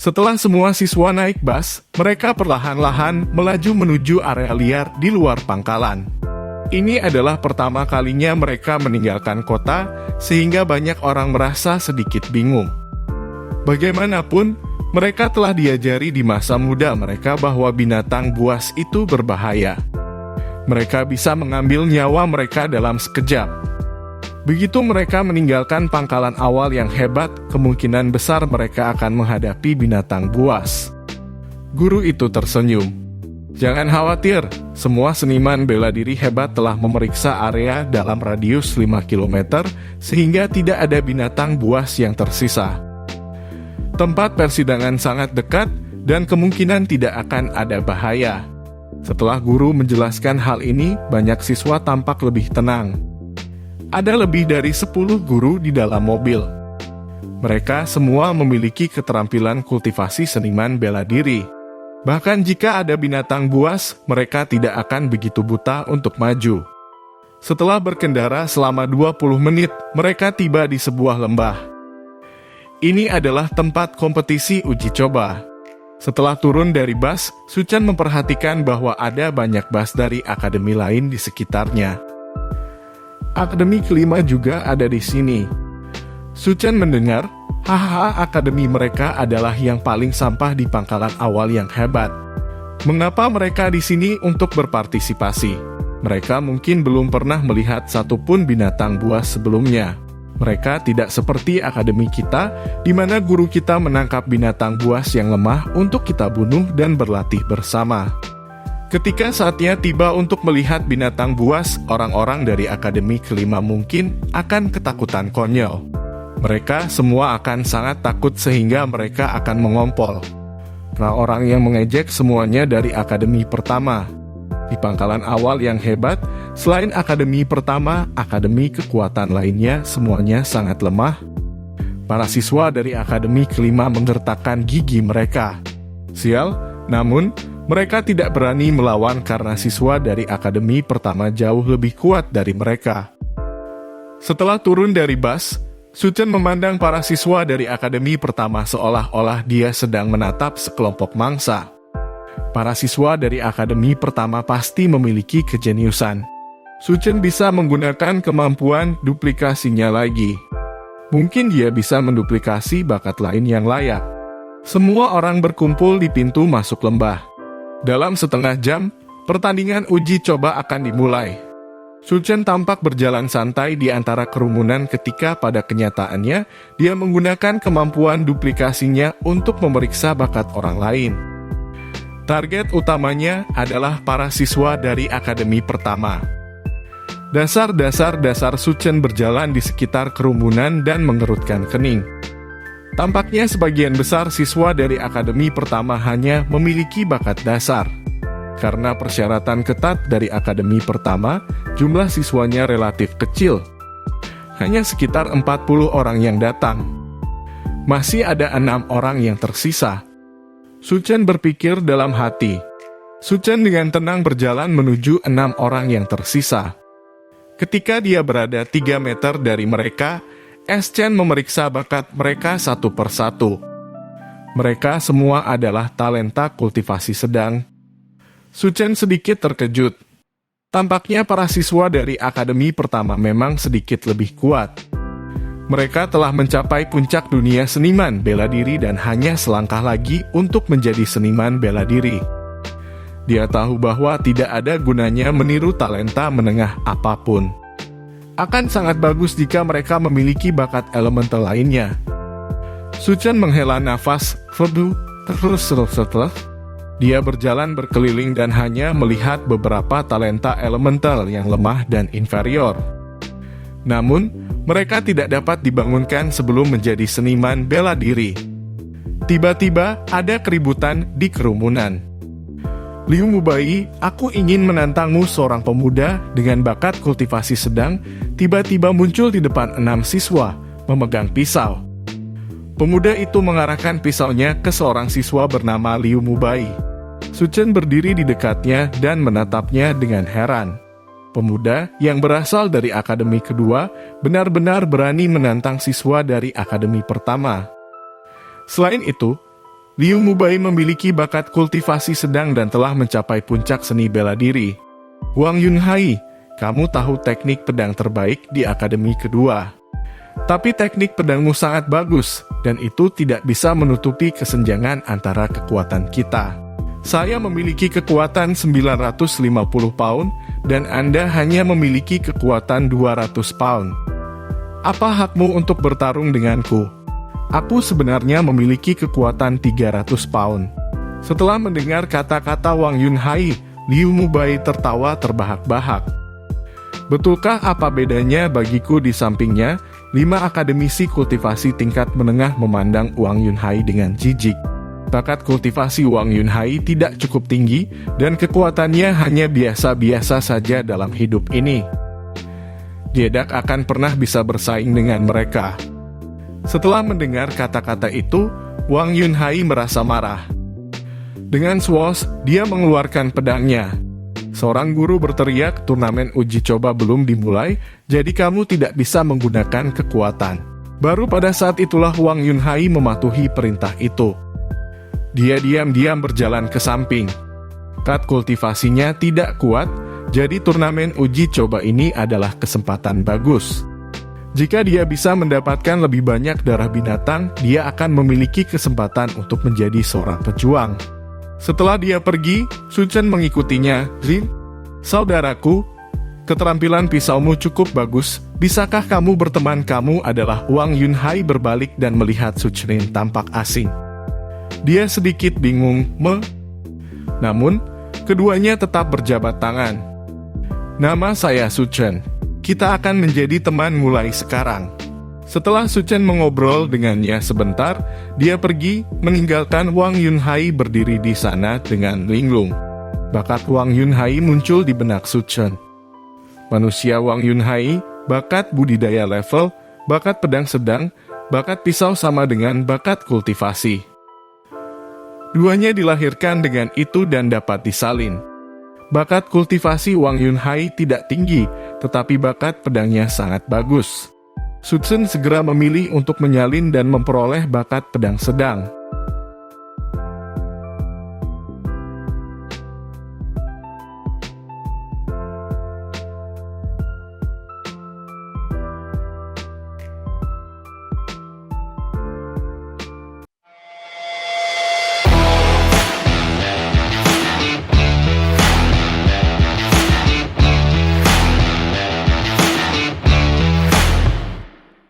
Setelah semua siswa naik bus, mereka perlahan-lahan melaju menuju area liar di luar pangkalan. Ini adalah pertama kalinya mereka meninggalkan kota, sehingga banyak orang merasa sedikit bingung. Bagaimanapun, mereka telah diajari di masa muda mereka bahwa binatang buas itu berbahaya. Mereka bisa mengambil nyawa mereka dalam sekejap. Begitu mereka meninggalkan pangkalan awal yang hebat, kemungkinan besar mereka akan menghadapi binatang buas. Guru itu tersenyum. Jangan khawatir, semua seniman bela diri hebat telah memeriksa area dalam radius 5 km, sehingga tidak ada binatang buas yang tersisa. Tempat persidangan sangat dekat, dan kemungkinan tidak akan ada bahaya. Setelah guru menjelaskan hal ini, banyak siswa tampak lebih tenang. Ada lebih dari 10 guru di dalam mobil. Mereka semua memiliki keterampilan kultivasi seniman bela diri. Bahkan jika ada binatang buas, mereka tidak akan begitu buta untuk maju. Setelah berkendara selama 20 menit, mereka tiba di sebuah lembah. Ini adalah tempat kompetisi uji coba. Setelah turun dari bus, Suchan memperhatikan bahwa ada banyak bus dari akademi lain di sekitarnya. Akademi kelima juga ada di sini. Suchan mendengar, hahaha, akademi mereka adalah yang paling sampah di pangkalan awal yang hebat. Mengapa mereka di sini untuk berpartisipasi? Mereka mungkin belum pernah melihat satupun binatang buas sebelumnya. Mereka tidak seperti akademi kita, di mana guru kita menangkap binatang buas yang lemah untuk kita bunuh dan berlatih bersama. Ketika saatnya tiba untuk melihat binatang buas, orang-orang dari akademi kelima mungkin akan ketakutan konyol. Mereka semua akan sangat takut sehingga mereka akan mengompol. Orang-orang yang mengejek semuanya dari akademi pertama. Di pangkalan awal yang hebat, selain akademi pertama, akademi kekuatan lainnya semuanya sangat lemah. Para siswa dari akademi kelima menggertakkan gigi mereka. Sial, namun mereka tidak berani melawan karena siswa dari akademi pertama jauh lebih kuat dari mereka. Setelah turun dari bus, Suchan memandang para siswa dari akademi pertama seolah-olah dia sedang menatap sekelompok mangsa. Para siswa dari akademi pertama pasti memiliki kejeniusan. Suchan bisa menggunakan kemampuan duplikasinya lagi. Mungkin dia bisa menduplikasi bakat lain yang layak. Semua orang berkumpul di pintu masuk lembah. Dalam setengah jam, pertandingan uji coba akan dimulai. Suchan tampak berjalan santai di antara kerumunan ketika pada kenyataannya, dia menggunakan kemampuan duplikasinya untuk memeriksa bakat orang lain. Target utamanya adalah para siswa dari akademi pertama. Dasar Suchan berjalan di sekitar kerumunan dan mengerutkan kening. Tampaknya sebagian besar siswa dari akademi pertama hanya memiliki bakat dasar. Karena persyaratan ketat dari akademi pertama, jumlah siswanya relatif kecil. Hanya sekitar 40 orang yang datang. Masih ada 6 orang yang tersisa. Suchan berpikir dalam hati. Suchan dengan tenang berjalan menuju 6 orang yang tersisa. Ketika dia berada 3 meter dari mereka, Chen memeriksa bakat mereka satu persatu. Mereka semua adalah talenta kultivasi sedang. Suchan sedikit terkejut. Tampaknya para siswa dari akademi pertama memang sedikit lebih kuat. Mereka telah mencapai puncak dunia seniman bela diri dan hanya selangkah lagi untuk menjadi seniman bela diri. Dia tahu bahwa tidak ada gunanya meniru talenta menengah apapun. Akan sangat bagus jika mereka memiliki bakat elemental lainnya. Suchan menghela nafas, terus dia berjalan berkeliling dan hanya melihat beberapa talenta elemental yang lemah dan inferior. Namun, mereka tidak dapat dibangunkan sebelum menjadi seniman bela diri. Tiba-tiba ada keributan di kerumunan. Liu Mubai, aku ingin menantangmu. Seorang pemuda dengan bakat kultivasi sedang tiba-tiba muncul di depan 6 siswa, memegang pisau. Pemuda itu mengarahkan pisaunya ke seorang siswa bernama Liu Mubai. Suchan berdiri di dekatnya dan menatapnya dengan heran. Pemuda yang berasal dari akademi kedua benar-benar berani menantang siswa dari akademi pertama. Selain itu, Liu Mubai memiliki bakat kultivasi sedang dan telah mencapai puncak seni bela diri. Wang Yunhai, kamu tahu teknik pedang terbaik di akademi kedua. Tapi teknik pedangmu sangat bagus, dan itu tidak bisa menutupi kesenjangan antara kekuatan kita. Saya memiliki kekuatan 950 pound, dan Anda hanya memiliki kekuatan 200 pound. Apa hakmu untuk bertarung denganku? Aku sebenarnya memiliki kekuatan 300 pound. Setelah mendengar kata-kata Wang Yunhai, Liu Mubai tertawa terbahak-bahak. Betulkah apa bedanya bagiku di sampingnya? 5 akademisi kultivasi tingkat menengah memandang Wang Yunhai dengan jijik. Bakat kultivasi Wang Yunhai tidak cukup tinggi, dan kekuatannya hanya biasa-biasa saja dalam hidup ini. Dia tidak akan pernah bisa bersaing dengan mereka. Setelah mendengar kata-kata itu, Wang Yunhai merasa marah. Dengan swoosh, dia mengeluarkan pedangnya. Seorang guru berteriak, turnamen uji coba belum dimulai, jadi kamu tidak bisa menggunakan kekuatan. Baru pada saat itulah Wang Yunhai mematuhi perintah itu. Dia diam-diam berjalan ke samping. Bakat kultivasinya tidak kuat, jadi turnamen uji coba ini adalah kesempatan bagus. Jika dia bisa mendapatkan lebih banyak darah binatang, dia akan memiliki kesempatan untuk menjadi seorang pejuang. Setelah dia pergi, Su Chen mengikutinya. Lin, saudaraku, keterampilan pisaumu cukup bagus. Bisakah kamu berteman? Kamu adalah Wang Yunhai berbalik dan melihat Su Chen tampak asing. Dia sedikit bingung, namun, keduanya tetap berjabat tangan. Nama saya Su Chen. Kita akan menjadi teman mulai sekarang. Setelah Su Chen mengobrol dengannya sebentar, dia pergi, meninggalkan Wang Yunhai berdiri di sana dengan linglung. Bakat Wang Yunhai muncul di benak Su Chen. Manusia Wang Yunhai, bakat budidaya level, bakat pedang sedang, bakat pisau sama dengan bakat kultivasi. Duanya dilahirkan dengan itu dan dapat disalin. Bakat kultivasi Wang Yunhai tidak tinggi, tetapi bakat pedangnya sangat bagus. Su Chen segera memilih untuk menyalin dan memperoleh bakat pedang sedang.